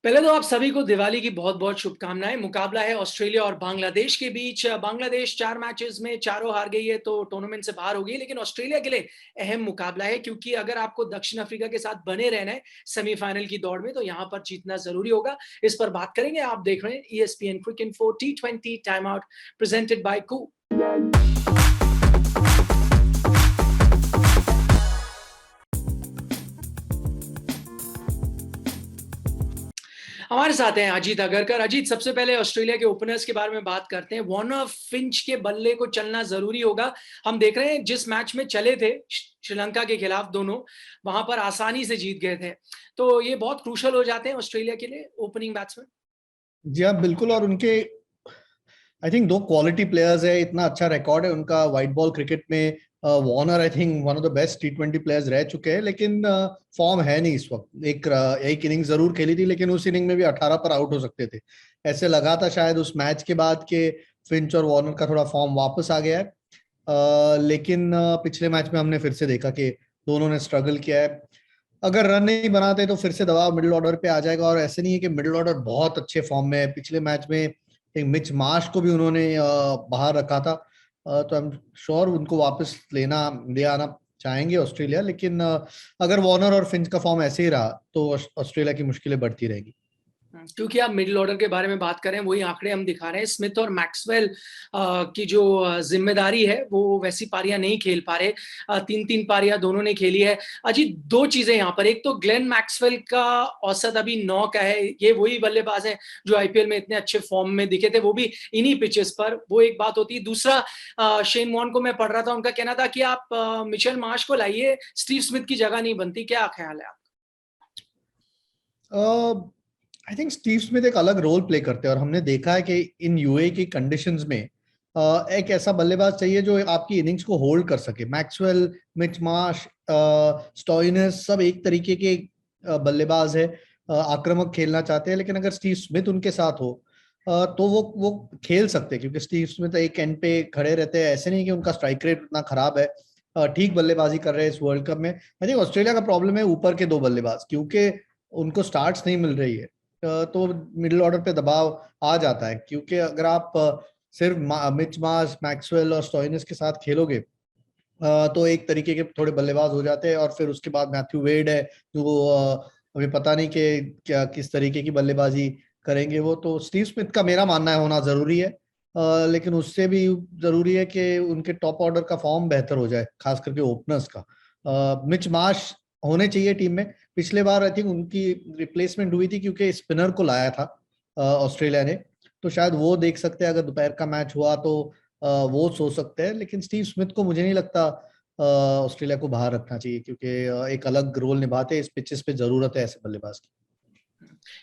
पहले तो आप सभी को दिवाली की बहुत-बहुत शुभकामनाएँ। मुकाबला है ऑस्ट्रेलिया और बांग्लादेश के बीच। बांग्लादेश 4 मैचेज़ में चारों हार गई है, तो टूर्नामेंट से बाहर हो गई है। लेकिन ऑस्ट्रेलिया के लिए अहम मुकाबला है, क्योंकि अगर आपको दक्षिण अफ्रीका के साथ बने रहना है सेमीफाइनल की दौड़ में, तो यहाँ पर जीतना ज़रूरी होगा। इस पर बात करेंगे। आप देख रहे हैं ESPN Cricinfo T20 time out presented by Koo. हमारे साथ हैं अजीत अगरकर। अजीत, सबसे पहले ऑस्ट्रेलिया के ओपनर्स के बारे में बात करते हैं। वार्नर, फिंच के बल्ले को चलना जरूरी होगा। हम देख रहे हैं जिस मैच में चले थे श्रीलंका के खिलाफ दोनों, वहां पर आसानी से जीत गए थे। तो ये बहुत क्रूशल हो जाते हैं ऑस्ट्रेलिया के लिए ओपनिंग बैट्समैन। जी हाँ, बिल्कुल। और उनके आई थिंक दो क्वालिटी प्लेयर्स है, इतना अच्छा रिकॉर्ड है उनका व्हाइट बॉल क्रिकेट में। Warner I think one of the best T20 players रह चुके हैं, लेकिन फॉर्म है नहीं इस वक्त। एक इनिंग जरूर खेली थी, लेकिन उस इनिंग में भी 18 पर आउट हो सकते थे। ऐसे लगा था शायद उस मैच के बाद के फिंच और वार्नर का थोड़ा फॉर्म वापस आ गया है। लेकिन पिछले मैच में हमने फिर से देखा कि दोनों ने स्ट्रगल किया है। अगर रन नहीं बनाते तो फिर से दबाव मिडिल ऑर्डर पे आ जाएगा। और ऐसे नहीं है कि मिडिल ऑर्डर बहुत अच्छे फॉर्म में है। पिछले मैच में एक मिच मार्श को भी उन्होंने बाहर रखा था। तो आई एम श्योर उनको वापस ले आना चाहेंगे ऑस्ट्रेलिया। लेकिन अगर वार्नर और फिंच का फॉर्म ऐसे ही रहा तो ऑस्ट्रेलिया की मुश्किलें बढ़ती रहेगी। क्योंकि आप मिडिल ऑर्डर के बारे में बात करें, वही आंकड़े हम दिखा रहे हैं। स्मिथ और मैक्सवेल की जो जिम्मेदारी है, वो वैसी पारियां नहीं खेल पा रहे। 3-3 पारियां दोनों ने खेली है। अजी, दो चीजें यहाँ पर। एक तो ग्लेन मैक्सवेल का औसत अभी 9 का है। ये वही बल्लेबाज है जो IPL में इतने अच्छे फॉर्म में दिखे थे, वो भी इन्हीं पिचेस पर। वो एक बात होती है। दूसरा, शेन वॉर्न को मैं पढ़ रहा था, उनका कहना था कि आप मिचेल मार्श को लाइए, स्टीव स्मिथ की जगह नहीं बनती। क्या ख्याल है आप? आई थिंक स्टीव स्मिथ एक अलग रोल प्ले करते हैं, और हमने देखा है कि इन यूए की कंडीशंस में एक ऐसा बल्लेबाज चाहिए जो आपकी इनिंग्स को होल्ड कर सके। मैक्सवेल, मिच मार्श, स्टोइनिस सब एक तरीके के बल्लेबाज है, आक्रामक खेलना चाहते हैं। लेकिन अगर स्टीव स्मिथ उनके साथ हो तो वो खेल सकते हैं, क्योंकि स्टीव स्मिथ एक एंड पे खड़े रहते हैं। ऐसे नहीं कि उनका स्ट्राइक रेट उतना खराब है, ठीक बल्लेबाजी कर रहे हैं इस वर्ल्ड कप में। आई थिंक ऑस्ट्रेलिया का प्रॉब्लम है ऊपर के दो बल्लेबाज, क्योंकि उनको स्टार्ट्स नहीं मिल रही है। तो मिडिल ऑर्डर पे दबाव आ जाता है, क्योंकि अगर आप सिर्फ मिच मार्श, मैक्सवेल और स्टोइनिस के साथ खेलोगे तो एक तरीके के थोड़े बल्लेबाज हो जाते हैं। और फिर उसके बाद मैथ्यू वेड है, जो अभी पता नहीं कि क्या किस तरीके की बल्लेबाजी करेंगे वो। तो स्टीव स्मिथ का मेरा मानना है होना जरूरी है। लेकिन उससे भी जरूरी है कि उनके टॉप ऑर्डर का फॉर्म बेहतर हो जाए, खास करके ओपनर्स का। मिच मार्श होने चाहिए टीम में। पिछले बार आई थिंक उनकी रिप्लेसमेंट हुई थी, क्योंकि स्पिनर को लाया था ऑस्ट्रेलिया ने। तो शायद वो देख सकते हैं, अगर दोपहर का मैच हुआ तो वो सोच सकते हैं। लेकिन स्टीव स्मिथ को मुझे नहीं लगता ऑस्ट्रेलिया को बाहर रखना चाहिए, क्योंकि एक अलग रोल निभाते हैं इस पिचेस पे। जरूरत है ऐसे बल्लेबाज की।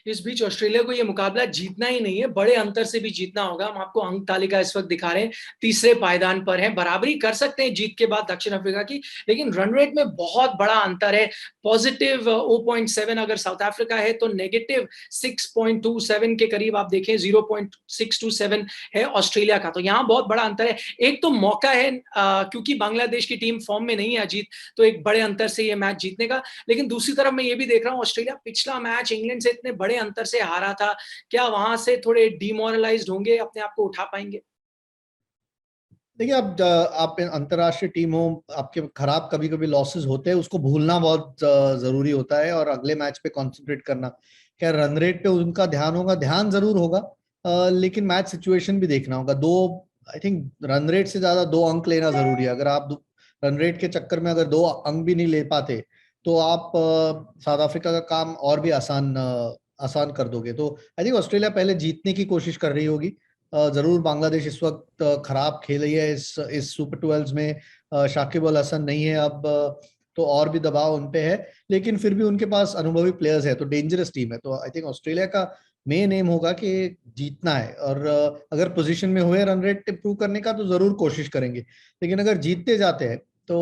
इस बीच ऑस्ट्रेलिया को यह मुकाबला जीतना ही नहीं है, बड़े अंतर से भी जीतना होगा। हम आपको अंक तालिका इस वक्त दिखा रहे हैं, तीसरे पायदान पर है। बराबरी कर सकते हैं जीत के बाद दक्षिण अफ्रीका की, लेकिन रन रेट में बहुत बड़ा अंतर है। पॉजिटिव 0.7 अगर साउथ अफ्रीका है, तो नेगेटिव 6.27 के करीब आप देखें 0.627 है ऑस्ट्रेलिया का। तो यहाँ बहुत बड़ा अंतर है। एक तो मौका है, क्योंकि बांग्लादेश की टीम फॉर्म में नहीं है अजीत, तो एक बड़े अंतर से ये मैच जीतने का। लेकिन दूसरी तरफ मैं ये भी देख रहा हूँ, ऑस्ट्रेलिया पिछला मैच इंग्लैंड से इतने बड़े अंतर से हारा था। क्या वहां से थोड़े डिमोरलाइज्ड होंगे, अपने आप को उठा पाएंगे? देखिए, आप अंतर्राष्ट्रीय टीम हो, आपके खराब कभी कभी लॉसेस होते हैं, उसको भूलना बहुत जरूरी होता है और अगले मैच पे कंसंट्रेट करना। क्या रन रेट पे उनका ध्यान होगा? ध्यान जरूर होगा, लेकिन मैच सिचुएशन भी देखना होगा। दो आई थिंक रन रेट से ज्यादा 2 अंक लेना जरूरी है। अगर आप रन रेट के चक्कर में अगर 2 अंक भी नहीं ले पाते, तो आप साउथ अफ्रीका का काम और भी आसान कर दोगे। तो आई थिंक ऑस्ट्रेलिया पहले जीतने की कोशिश कर रही होगी। जरूर बांग्लादेश इस वक्त खराब खेल रही है इस सुपर 12 में। शाकिब अल हसन नहीं है अब, तो और भी दबाव उन पे है। लेकिन फिर भी उनके पास अनुभवी प्लेयर्स है, तो डेंजरस टीम है। तो आई थिंक ऑस्ट्रेलिया का मेन एम होगा कि जीतना है। और अगर पोजीशन में हुए रन रेट इंप्रूव करने का, तो जरूर कोशिश करेंगे। लेकिन अगर जीतते जाते हैं तो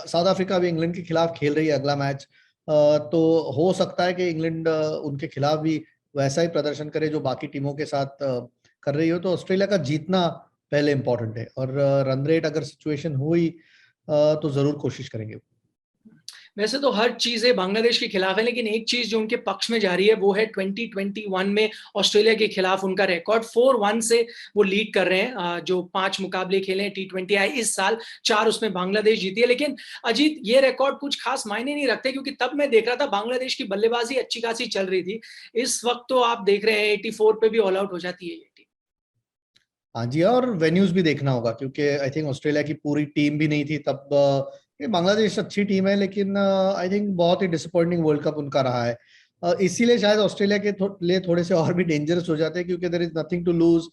साउथ अफ्रीका भी इंग्लैंड के खिलाफ खेल रही है अगला मैच। तो हो सकता है कि इंग्लैंड उनके खिलाफ भी वैसा ही प्रदर्शन करे जो बाकी टीमों के साथ कर रही हो। तो ऑस्ट्रेलिया का जीतना पहले इंपॉर्टेंट है। और रन रेट अगर सिचुएशन हुई तो जरूर कोशिश करेंगे। वैसे तो हर चीजें बांग्लादेश के खिलाफ है, लेकिन एक चीज जो उनके पक्ष में जा रही है वो है 2021 में ऑस्ट्रेलिया के खिलाफ उनका रिकॉर्ड 4-1 से वो लीड कर रहे हैं। जो 5 मुकाबले खेले हैं T20 आई इस साल, 4 उसमें बांग्लादेश जीती है। लेकिन अजीत, ये रिकॉर्ड कुछ खास मायने नहीं रखते, क्योंकि तब मैं देख रहा था बांग्लादेश की बल्लेबाजी अच्छी खासी चल रही थी। इस वक्त तो आप देख रहे हैं 84 पे भी ऑल आउट हो जाती है ये टीम। हाँ जी, और वेन्यूज भी देखना होगा क्योंकि आई थिंक ऑस्ट्रेलिया की पूरी टीम भी नहीं थी तब। ये बांग्लादेश अच्छी टीम है लेकिन आई थिंक बहुत ही डिसअपॉइंटिंग वर्ल्ड कप उनका रहा है। इसीलिए शायद ऑस्ट्रेलिया के लिए थोड़े से और भी डेंजरस हो जाते हैं क्योंकि there is nothing to lose.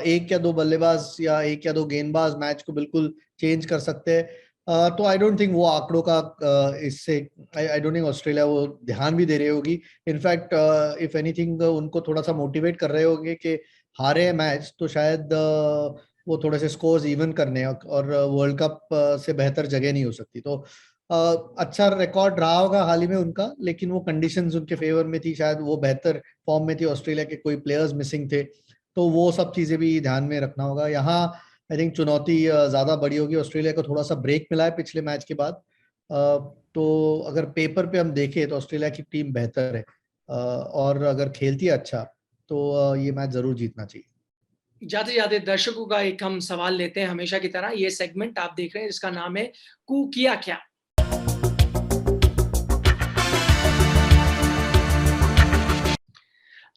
एक या दो बल्लेबाज या एक या दो गेंदबाज मैच को बिल्कुल चेंज कर सकते हैं। तो आई डोंट थिंक वो आंकड़ों का इससे आई डोंट थिंक ऑस्ट्रेलिया वो ध्यान भी दे रही होगी। इनफैक्ट इफ एनीथिंग उनको थोड़ा सा मोटिवेट कर रहे होंगे कि हारे मैच तो शायद वो थोड़े से स्कोर्स इवन करने और वर्ल्ड कप से बेहतर जगह नहीं हो सकती। तो अच्छा रिकॉर्ड रहा होगा हाल ही में उनका, लेकिन वो कंडीशंस उनके फेवर में थी, शायद वो बेहतर फॉर्म में थी, ऑस्ट्रेलिया के कोई प्लेयर्स मिसिंग थे, तो वो सब चीजें भी ध्यान में रखना होगा। यहाँ आई थिंक चुनौती ज्यादा बड़ी होगी। ऑस्ट्रेलिया को थोड़ा सा ब्रेक मिला है पिछले मैच के बाद। तो अगर पेपर पे हम देखें तो ऑस्ट्रेलिया की टीम बेहतर है, और अगर खेलती है अच्छा तो ये मैच जरूर जीतना चाहिए। जाते जाते दर्शकों का एक हम सवाल लेते हैं हमेशा की तरह। ये सेगमेंट आप देख रहे हैं जिसका नाम है कू किया क्या।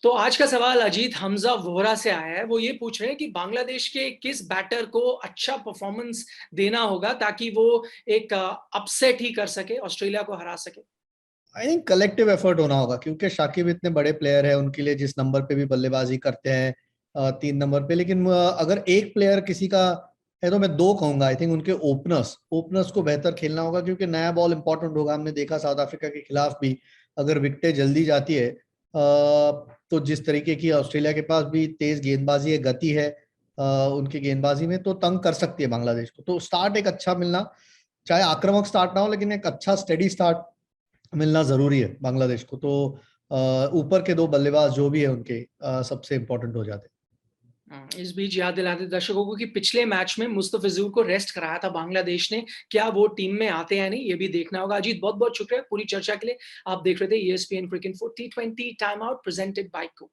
तो आज का सवाल अजीत हमजा वोहरा से आया है। वो ये पूछ रहे हैं कि बांग्लादेश के किस बैटर को अच्छा परफॉर्मेंस देना होगा ताकि वो एक अपसेट ही कर सके, ऑस्ट्रेलिया को हरा सके। आई थिंक कलेक्टिव एफर्ट होना होगा क्योंकि शाकिब इतने बड़े प्लेयर है, उनके लिए जिस नंबर पे भी बल्लेबाजी करते हैं 3 नंबर पे, लेकिन अगर एक प्लेयर किसी का है तो मैं दो कहूंगा। आई थिंक उनके ओपनर्स को बेहतर खेलना होगा क्योंकि नया बॉल इंपॉर्टेंट होगा। हमने देखा साउथ अफ्रीका के खिलाफ भी अगर विकेटें जल्दी जाती है तो जिस तरीके की ऑस्ट्रेलिया के पास भी तेज गेंदबाजी है, गति है उनकी गेंदबाजी में, तो तंग कर सकती है बांग्लादेश को। तो स्टार्ट एक अच्छा मिलना, चाहे आक्रामक स्टार्ट ना हो लेकिन एक अच्छा स्टेडी स्टार्ट मिलना जरूरी है बांग्लादेश को। तो ऊपर के दो बल्लेबाज जो भी है उनके सबसे इंपॉर्टेंट हो जाते हैं। इस बीच याद दिलाते दर्शकों को कि पिछले मैच में मुस्तफिजुर को रेस्ट कराया था बांग्लादेश ने। क्या वो टीम में आते हैं नहीं, ये भी देखना होगा। अजीत, बहुत बहुत शुक्रिया पूरी चर्चा के लिए। आप देख रहे थे ESPN Cricinfo T20 time out presented bye को।